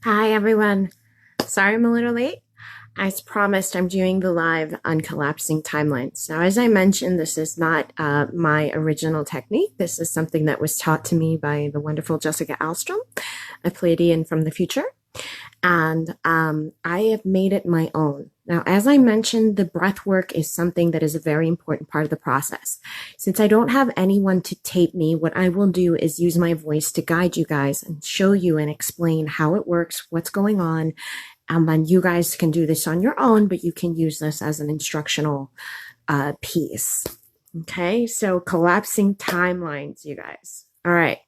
Hi, everyone. Sorry I'm a little late. As promised, I'm doing the live on collapsing timelines. Now, as I mentioned, this is not my original technique. This is something that was taught to me by the wonderful Jessica Alstrom, a Pleiadian from the future. And I have made it my own. Now, as I mentioned, the breath work is something that is a very important part of the process. Since I don't have anyone to tape me, what I will do is use my voice to guide you guys and show you and explain how it works, what's going on. And then you guys can do this on your own, but you can use this as an instructional piece. Okay, so collapsing timelines, you guys. All right.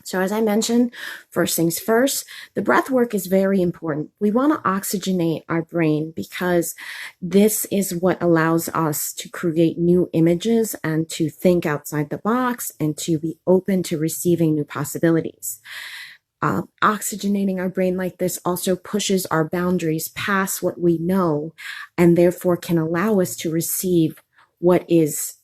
So as I mentioned, first things first, the breath work is very important. We want to oxygenate our brain because this is what allows us to create new images and to think outside the box and to be open to receiving new possibilities. Oxygenating our brain like this also pushes our boundaries past what we know and therefore can allow us to receive what is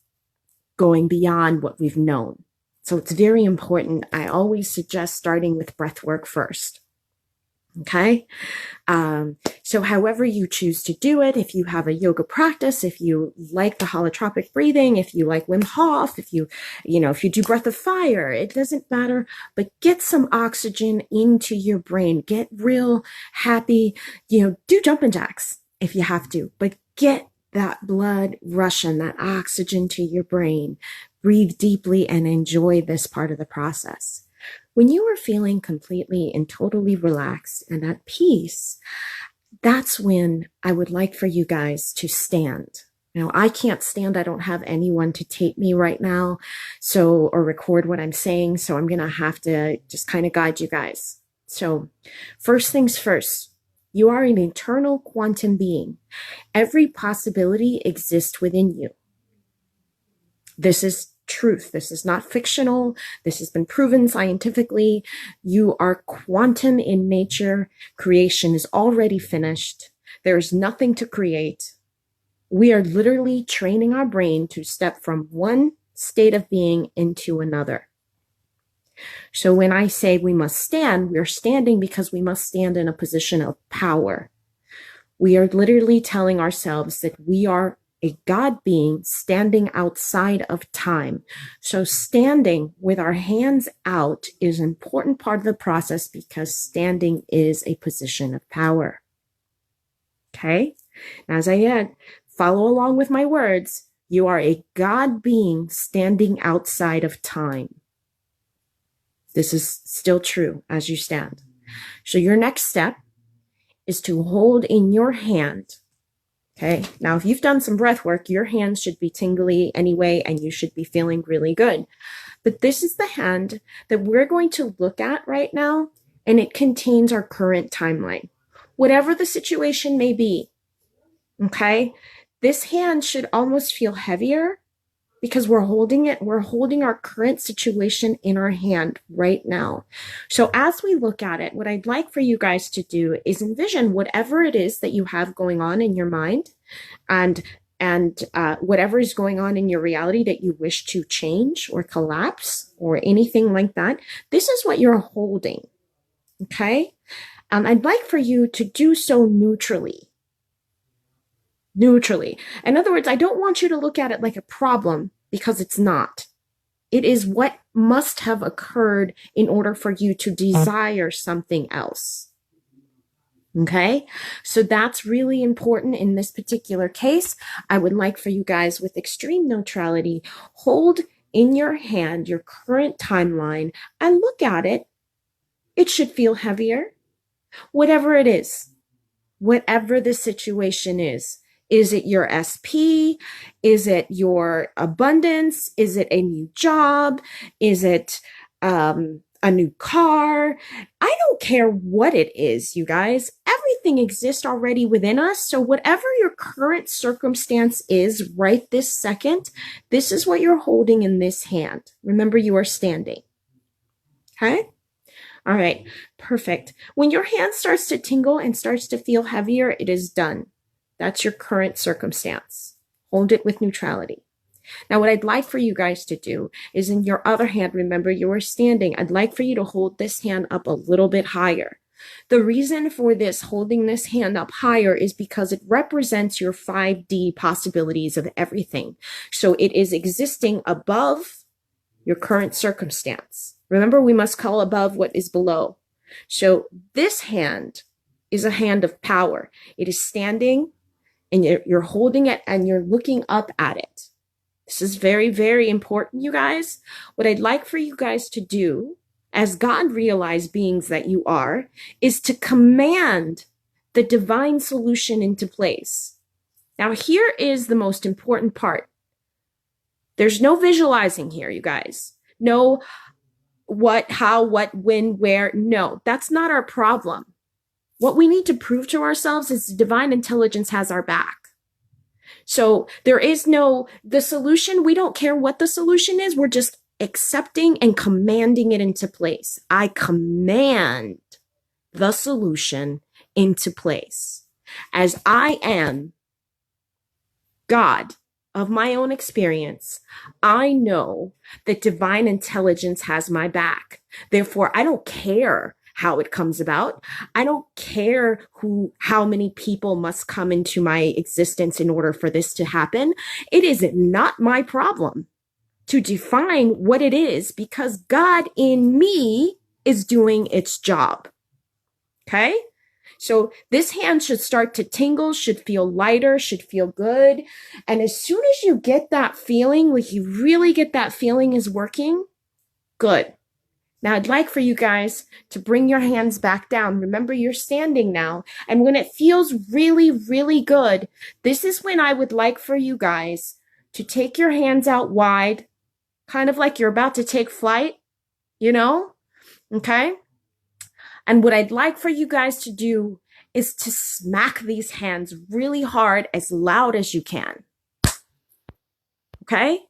going beyond what we've known. So it's very important. I always suggest starting with breath work first. Okay. So however you choose to do it, if you have a yoga practice, if you like the holotropic breathing, if you like Wim Hof, if you do breath of fire, it doesn't matter, but get some oxygen into your brain, get real happy, do jumping jacks if you have to, but get that blood rushing, that oxygen to your brain. Breathe deeply and enjoy this part of the process. When you are feeling completely and totally relaxed and at peace, that's when I would like for you guys to stand. Now, I can't stand. I don't have anyone to tape me right now, or record what I'm saying. So I'm going to have to just kind of guide you guys. So first things first, you are an eternal quantum being. Every possibility exists within you. This is truth. This is not fictional. This has been proven scientifically. You are quantum in nature. Creation is already finished. There is nothing to create. We are literally training our brain to step from one state of being into another. So when I say we must stand, we're standing because we must stand in a position of power. We are literally telling ourselves that we are a God being standing outside of time. So standing with our hands out is an important part of the process because standing is a position of power. Okay? Now, as I said, follow along with my words. You are a God being standing outside of time. This is still true as you stand. So your next step is to hold in your hand. Okay. Now, if you've done some breath work, your hands should be tingly anyway, and you should be feeling really good. But this is the hand that we're going to look at right now, and it contains our current timeline, whatever the situation may be. Okay. This hand should almost feel heavier because we're holding it. We're holding our current situation in our hand right now. So as we look at it, what I'd like for you guys to do is envision whatever it is that you have going on in your mind and whatever is going on in your reality that you wish to change or collapse or anything like that. This is what you're holding. Okay. I'd like for you to do so neutrally. In other words, I don't want you to look at it like a problem because it's not. It is what must have occurred in order for you to desire something else. Okay? So that's really important in this particular case. I would like for you guys with extreme neutrality, hold in your hand your current timeline and look at it. It should feel heavier. Whatever it is, whatever the situation is. Is it your SP? Is it your abundance? Is it a new job? Is it a new car? I don't care what it is, you guys. Everything exists already within us. So whatever your current circumstance is right this second, this is what you're holding in this hand. Remember, you are standing. Okay? All right, perfect. When your hand starts to tingle and starts to feel heavier, it is done. That's your current circumstance. Hold it with neutrality. Now, what I'd like for you guys to do is in your other hand, remember you are standing. I'd like for you to hold this hand up a little bit higher. The reason for this, holding this hand up higher, is because it represents your 5D possibilities of everything. So it is existing above your current circumstance. Remember, we must call above what is below. So this hand is a hand of power. It is standing and you're holding it and you're looking up at it. This is very, very important, you guys. What I'd like for you guys to do, as God realized beings that you are, is to command the divine solution into place. Now, here is the most important part. There's no visualizing here, you guys. No what, how, what, when, where. No, that's not our problem. What we need to prove to ourselves is divine intelligence has our back. So there is the solution. We don't care what the solution is. We're just accepting and commanding it into place. I command the solution into place. As I am God of my own experience, I know that divine intelligence has my back. Therefore, I don't care how it comes about. I don't care how many people must come into my existence in order for this to happen. It is not my problem to define what it is, because God in me is doing its job. Okay? So this hand should start to tingle, should feel lighter, should feel good. And as soon as you get that feeling, like you really get that feeling is working, good. Now, I'd like for you guys to bring your hands back down. Remember, you're standing now. And when it feels really, really good, this is when I would like for you guys to take your hands out wide, kind of like you're about to take flight, you know? Okay? And what I'd like for you guys to do is to smack these hands really hard, as loud as you can. Okay?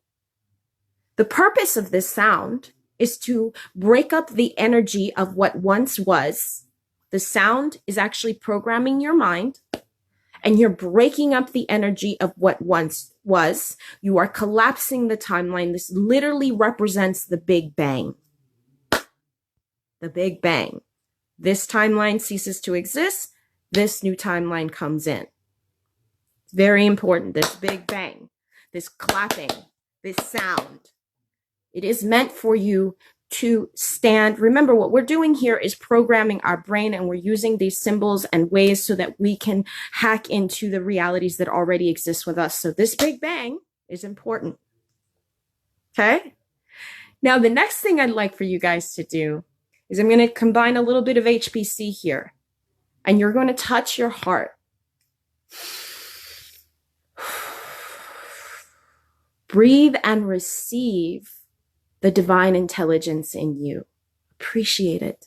The purpose of this sound is to break up the energy of what once was. The sound is actually programming your mind, and you're breaking up the energy of what once was. You are collapsing the timeline. This literally represents the Big Bang. The Big Bang. This timeline ceases to exist. This new timeline comes in. Very important. This Big Bang, this clapping, this sound. It is meant for you to stand. Remember, what we're doing here is programming our brain, and we're using these symbols and ways so that we can hack into the realities that already exist with us. So this Big Bang is important. Okay? Now, the next thing I'd like for you guys to do is I'm going to combine a little bit of HPC here, and you're going to touch your heart. Breathe and receive the divine intelligence in you. Appreciate it.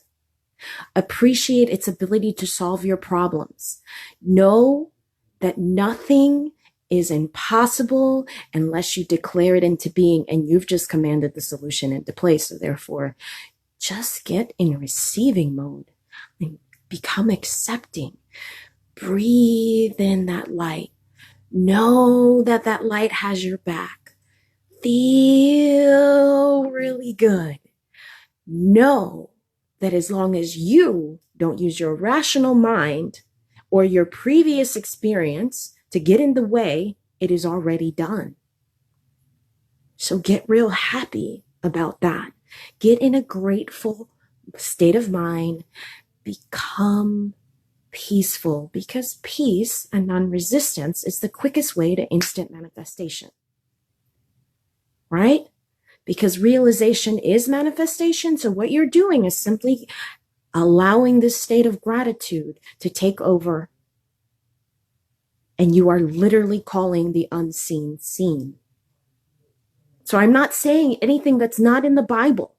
Appreciate its ability to solve your problems. Know that nothing is impossible unless you declare it into being, and you've just commanded the solution into place. So therefore, just get in receiving mode and become accepting. Breathe in that light. Know that that light has your back. Feel really good. Know that as long as you don't use your rational mind or your previous experience to get in the way, it is already done. So get real happy about that. Get in a grateful state of mind. Become peaceful, because peace and non-resistance is the quickest way to instant manifestation. Right? Because realization is manifestation. So what you're doing is simply allowing this state of gratitude to take over. And you are literally calling the unseen seen. So I'm not saying anything that's not in the Bible.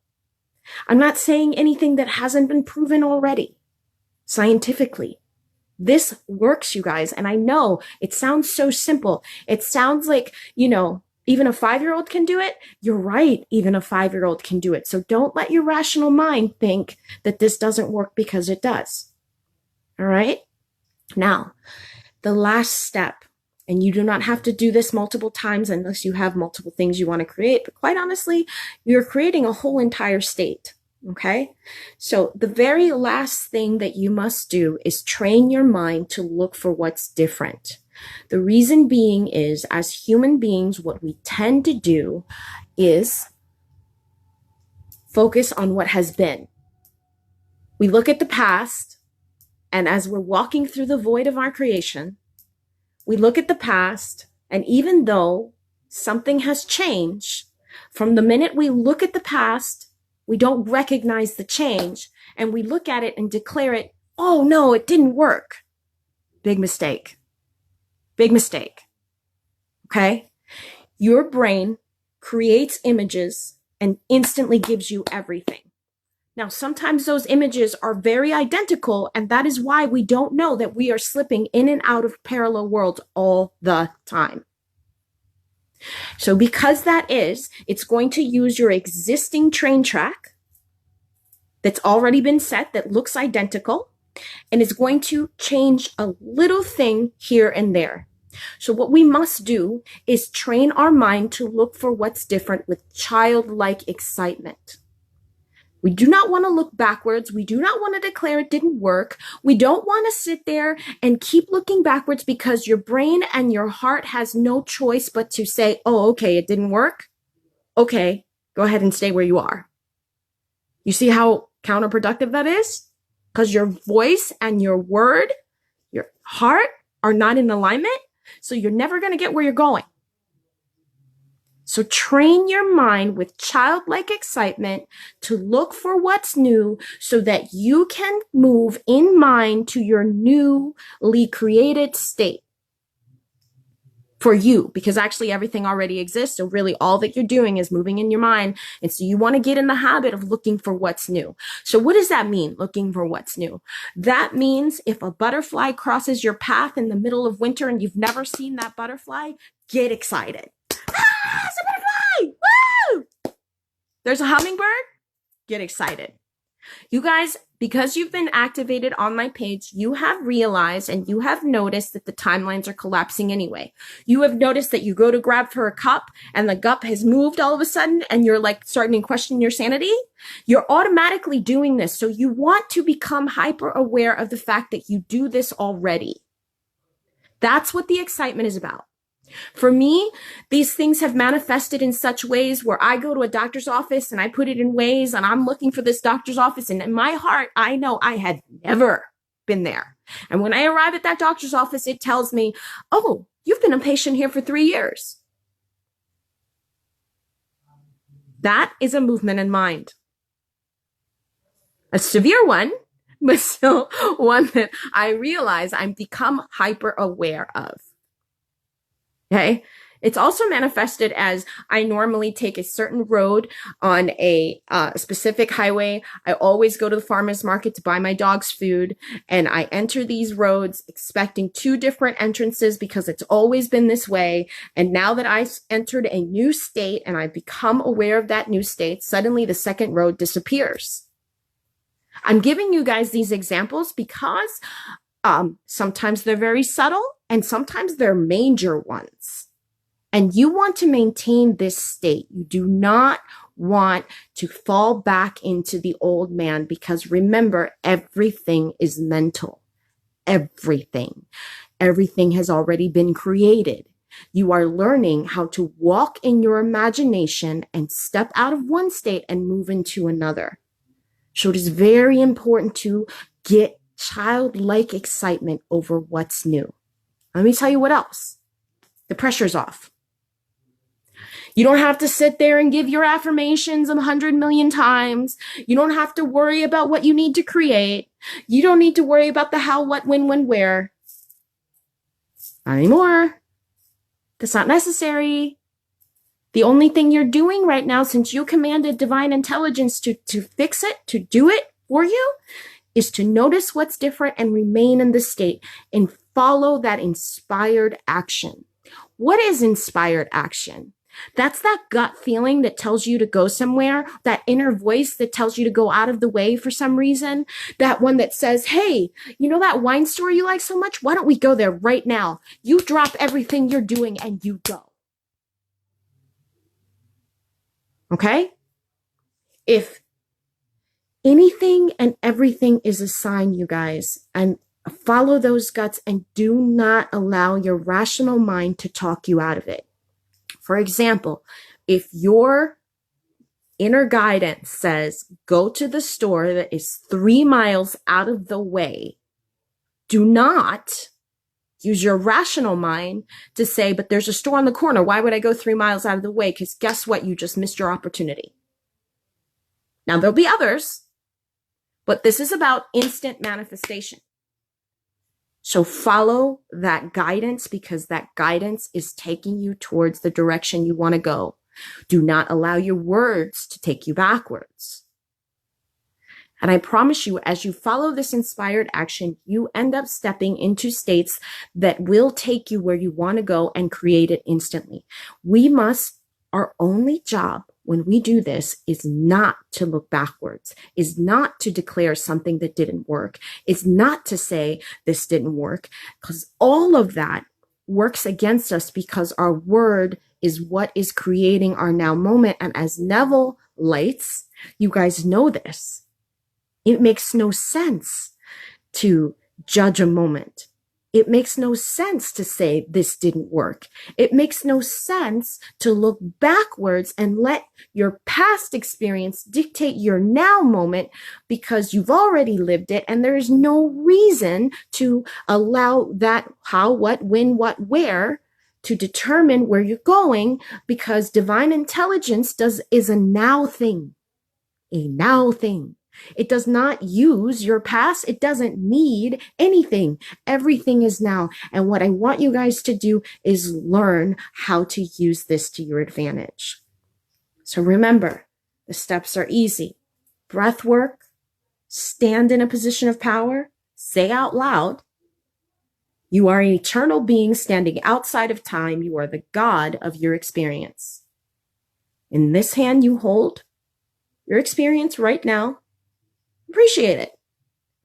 I'm not saying anything that hasn't been proven already scientifically. This works, you guys. And I know it sounds so simple. It sounds like, even a 5-year-old can do it. You're right. Even a 5-year-old can do it. So don't let your rational mind think that this doesn't work, because it does. All right. Now, the last step, and you do not have to do this multiple times unless you have multiple things you want to create. But quite honestly, you're creating a whole entire state. Okay? So the very last thing that you must do is train your mind to look for what's different. The reason being is, as human beings, what we tend to do is focus on what has been. We look at the past, and as we're walking through the void of our creation, we look at the past, and even though something has changed, from the minute we look at the past, we don't recognize the change, and we look at it and declare it, oh no, it didn't work. Big mistake. Big mistake. Okay? Your brain creates images and instantly gives you everything. Now, sometimes those images are very identical, and that is why we don't know that we are slipping in and out of parallel worlds all the time. So because that is, it's going to use your existing train track that's already been set that looks identical, and it's going to change a little thing here and there. So what we must do is train our mind to look for what's different with childlike excitement. We do not want to look backwards. We do not want to declare it didn't work. We don't want to sit there and keep looking backwards because your brain and your heart has no choice but to say, oh, okay, it didn't work. Okay, go ahead and stay where you are. You see how counterproductive that is? Because your voice and your word, your heart are not in alignment. So you're never going to get where you're going. So train your mind with childlike excitement to look for what's new so that you can move in mind to your newly created state for you, because actually everything already exists. So really all that you're doing is moving in your mind. And so you want to get in the habit of looking for what's new. So what does that mean, looking for what's new? That means if a butterfly crosses your path in the middle of winter and you've never seen that butterfly, get excited. Ah, it's a butterfly! Woo! There's a hummingbird? Get excited. You guys, because you've been activated on my page, you have realized and you have noticed that the timelines are collapsing anyway. You have noticed that you go to grab for a cup and the cup has moved all of a sudden and you're like starting to question your sanity. You're automatically doing this. So you want to become hyper aware of the fact that you do this already. That's what the excitement is about. For me, these things have manifested in such ways where I go to a doctor's office and I put it in ways and I'm looking for this doctor's office. And in my heart, I know I had never been there. And when I arrive at that doctor's office, it tells me, oh, you've been a patient here for 3 years. That is a movement in mind. A severe one, but still one that I realize I'm become hyper aware of. Okay. It's also manifested as I normally take a certain road on a specific highway. I always go to the farmer's market to buy my dog's food, and I enter these roads expecting 2 different entrances because it's always been this way. And now that I've entered a new state and I've become aware of that new state, suddenly the second road disappears. I'm giving you guys these examples because sometimes they're very subtle and sometimes they're major ones. And you want to maintain this state. You do not want to fall back into the old man because remember, everything is mental. Everything. Everything has already been created. You are learning how to walk in your imagination and step out of one state and move into another. So it is very important to get childlike excitement over what's new. Let me tell you what else. The pressure's off. You don't have to sit there and give your affirmations 100 million times. You don't have to worry about what you need to create. You don't need to worry about the how, what, when, where. Not anymore. That's not necessary. The only thing you're doing right now, since you commanded divine intelligence to fix it, to do it for you, is to notice what's different and remain in the state and follow that inspired action. What is inspired action? That's that gut feeling that tells you to go somewhere, that inner voice that tells you to go out of the way for some reason, that one that says, hey, you know that wine store you like so much? Why don't we go there right now? You drop everything you're doing and you go. Okay? If Anything and everything is a sign, you guys, and follow those guts and do not allow your rational mind to talk you out of it. For example, if your inner guidance says, go to the store that is 3 miles out of the way, do not use your rational mind to say, but there's a store on the corner. Why would I go 3 miles out of the way? Because guess what? You just missed your opportunity. Now, there'll be others, but this is about instant manifestation. So follow that guidance, because that guidance is taking you towards the direction you want to go. Do not allow your words to take you backwards. And I promise you, as you follow this inspired action, you end up stepping into states that will take you where you want to go and create it instantly. Our only job when we do this is not to look backwards, is not to declare something that didn't work, is not to say this didn't work, because all of that works against us, because our word is what is creating our now moment. And as Neville lights, you guys know this. It makes no sense to judge a moment. It makes no sense to say this didn't work. It makes no sense to look backwards and let your past experience dictate your now moment, because you've already lived it, and there is no reason to allow that how, what, when, what, where to determine where you're going, because divine intelligence is a now thing, a now thing. It does not use your past. It doesn't need anything. Everything is now. And what I want you guys to do is learn how to use this to your advantage. So remember, the steps are easy. Breath work, stand in a position of power, say out loud, you are an eternal being standing outside of time. You are the God of your experience. In this hand you hold your experience right now. Appreciate it.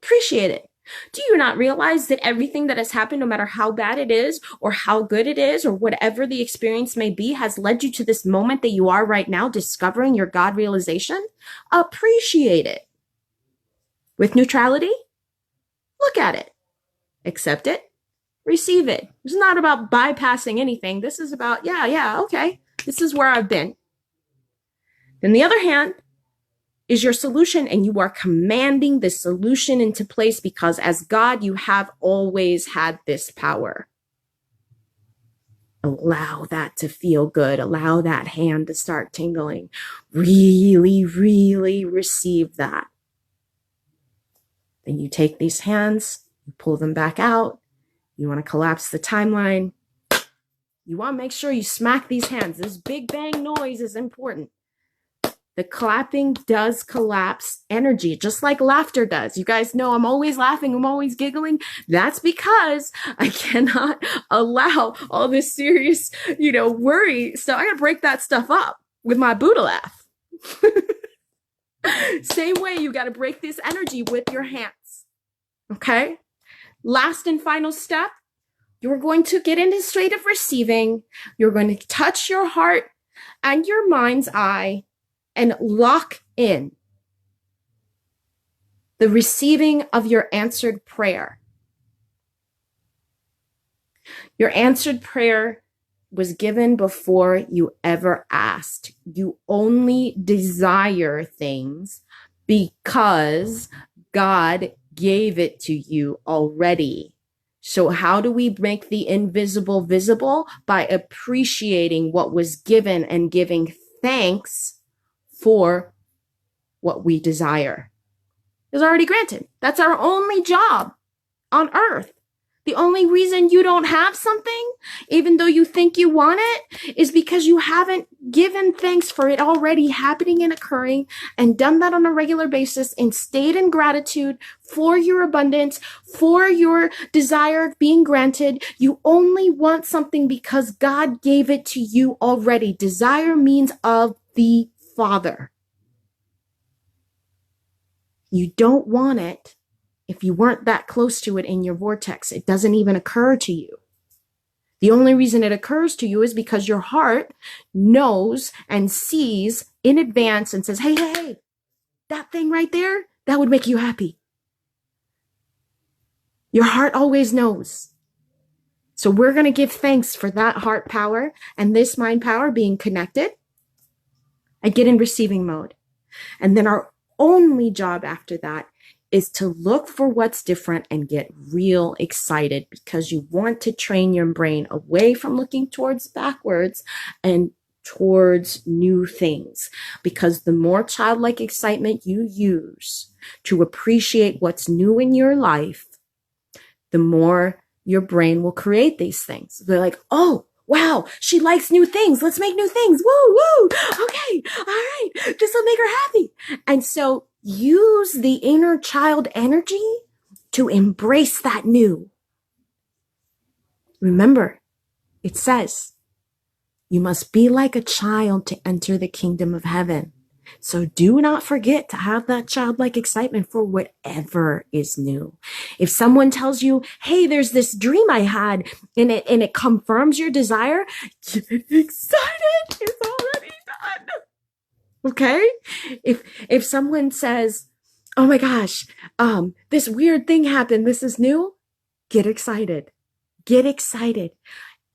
Appreciate it. Do you not realize that everything that has happened, no matter how bad it is or how good it is or whatever the experience may be, has led you to this moment that you are right now, discovering your God realization? Appreciate it. With neutrality, look at it. Accept it. Receive it. It's not about bypassing anything. This is about, okay, this is where I've been. On the other hand, is your solution, and you are commanding the solution into place, because as God, you have always had this power. Allow that to feel good. Allow that hand to start tingling. Really, really receive that. Then you take these hands, you pull them back out. You want to collapse the timeline. You want to make sure you smack these hands. This big bang noise is important. The clapping does collapse energy, just like laughter does. You guys know I'm always laughing. I'm always giggling. That's because I cannot allow all this serious, worry. So I got to break that stuff up with my Buddha laugh. Same way, you got to break this energy with your hands. Okay? Last and final step, you're going to get into a state of receiving. You're going to touch your heart and your mind's eye and lock in the receiving of your answered prayer. Your answered prayer was given before you ever asked. You only desire things because God gave it to you already. So how do we make the invisible visible? By appreciating what was given and giving thanks for what we desire. Is already granted. That's our only job on earth. The only reason you don't have something, even though you think you want it, is because you haven't given thanks for it already happening and occurring, and done that on a regular basis, and stayed in gratitude for your abundance, for your desire being granted. You only want something because God gave it to you already. Desire means of the Father. You don't want it if you weren't that close to it in your vortex. It doesn't even occur to you. The only reason it occurs to you is because your heart knows and sees in advance and says, hey, that thing right there, that would make you happy. Your heart always knows. So we're going to give thanks for that heart power and this mind power being connected and get in receiving mode. And then our only job after that is to look for what's different and get real excited, because you want to train your brain away from looking towards backwards and towards new things. Because the more childlike excitement you use to appreciate what's new in your life, the more your brain will create these things. They're like, oh, wow, she likes new things. Let's make new things. Woo, woo. Okay. All right. This will make her happy. And so use the inner child energy to embrace that new. Remember, it says, you must be like a child to enter the kingdom of heaven. So do not forget to have that childlike excitement for whatever is new. If someone tells you, hey, there's this dream I had and it confirms your desire, get excited. It's already done. Okay? If someone says, oh my gosh, this weird thing happened, this is new, get excited. Get excited.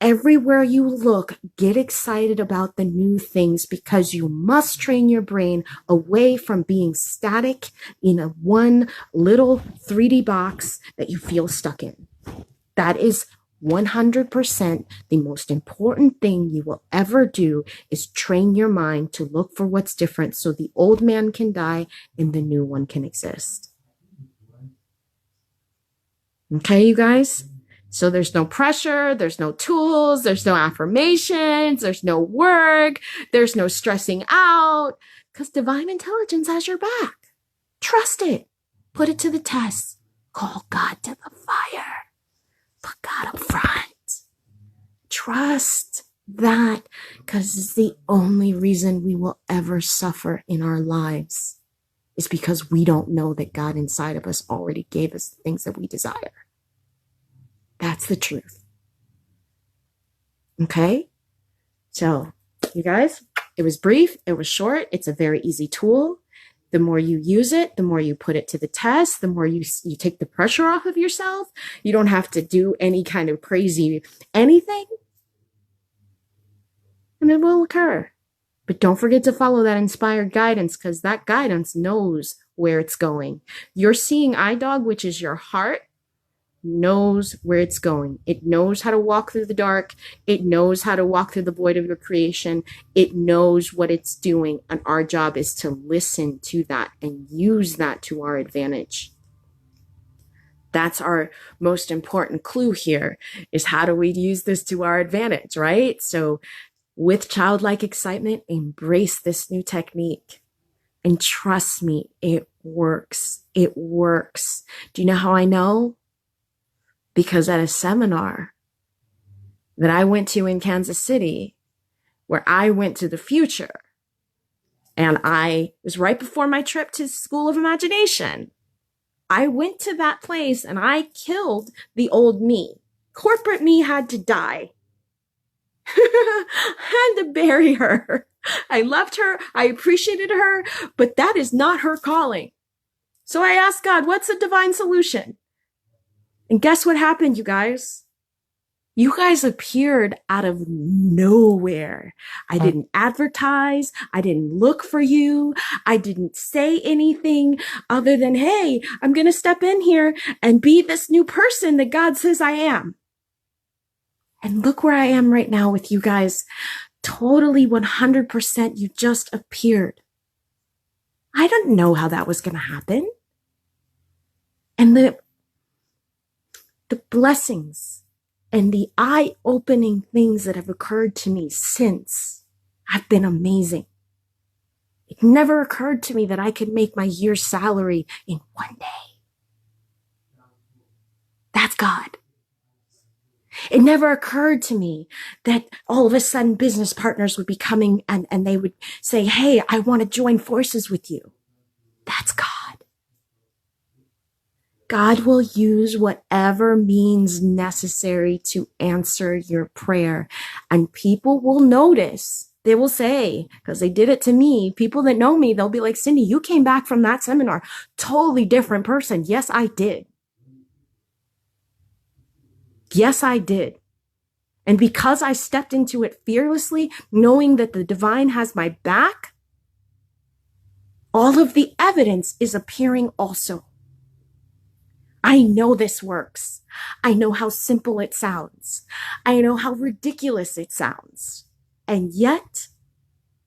Everywhere you look, get excited about the new things, because you must train your brain away from being static in a one little 3D box that you feel stuck in. That is 100% the most important thing you will ever do, is train your mind to look for what's different so the old man can die and the new one can exist. Okay, you guys? So there's no pressure, there's no tools, there's no affirmations, there's no work, there's no stressing out, because divine intelligence has your back. Trust it. Put it to the test. Call God to the fire. Put God up front. Trust that, because it's the only reason we will ever suffer in our lives is because we don't know that God inside of us already gave us the things that we desire. That's the truth. Okay? So, you guys, it was brief, it was short, it's a very easy tool. The more you use it, the more you put it to the test, the more you take the pressure off of yourself. You don't have to do any kind of crazy anything. And it will occur. But don't forget to follow that inspired guidance, because that guidance knows where it's going. Your seeing eye dog, which is your heart, knows where it's going. It knows how to walk through the dark. It knows how to walk through the void of your creation. It knows what it's doing. And our job is to listen to that and use that to our advantage. That's our most important clue here, is how do we use this to our advantage, right? So with childlike excitement, embrace this new technique. And trust me, it works. It works. Do you know how I know? Because at a seminar that I went to in Kansas City, where I went to the future, and it was right before my trip to School of Imagination, I went to that place and I killed the old me. Corporate me had to die. I had to bury her. I loved her. I appreciated her, but that is not her calling. So I asked God, what's the divine solution? And guess what happened, you guys? You guys appeared out of nowhere. I didn't advertise. I didn't look for you. I didn't say anything other than, hey, I'm going to step in here and be this new person that God says I am. And look where I am right now with you guys. Totally 100%. You just appeared. I didn't know how that was going to happen. And the blessings and the eye-opening things that have occurred to me since have been amazing. It never occurred to me that I could make my year's salary in one day. That's God. It never occurred to me that all of a sudden business partners would be coming and they would say, hey, I want to join forces with you. That's God. God will use whatever means necessary to answer your prayer. And people will notice They will say, because they did it to me, people that know me, they'll be like, Cindy, you came back from that seminar, totally different person. Yes, I did. Yes, I did. And because I stepped into it fearlessly, knowing that the divine has my back, all of the evidence is appearing also. I know this works. I know how simple it sounds. I know how ridiculous it sounds. And yet,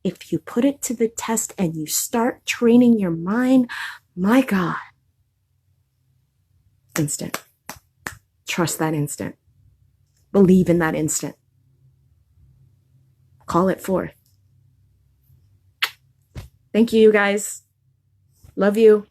if you put it to the test and you start training your mind, my God, instant. Trust that instant. Believe in that instant. Call it forth. Thank you, you guys. Love you.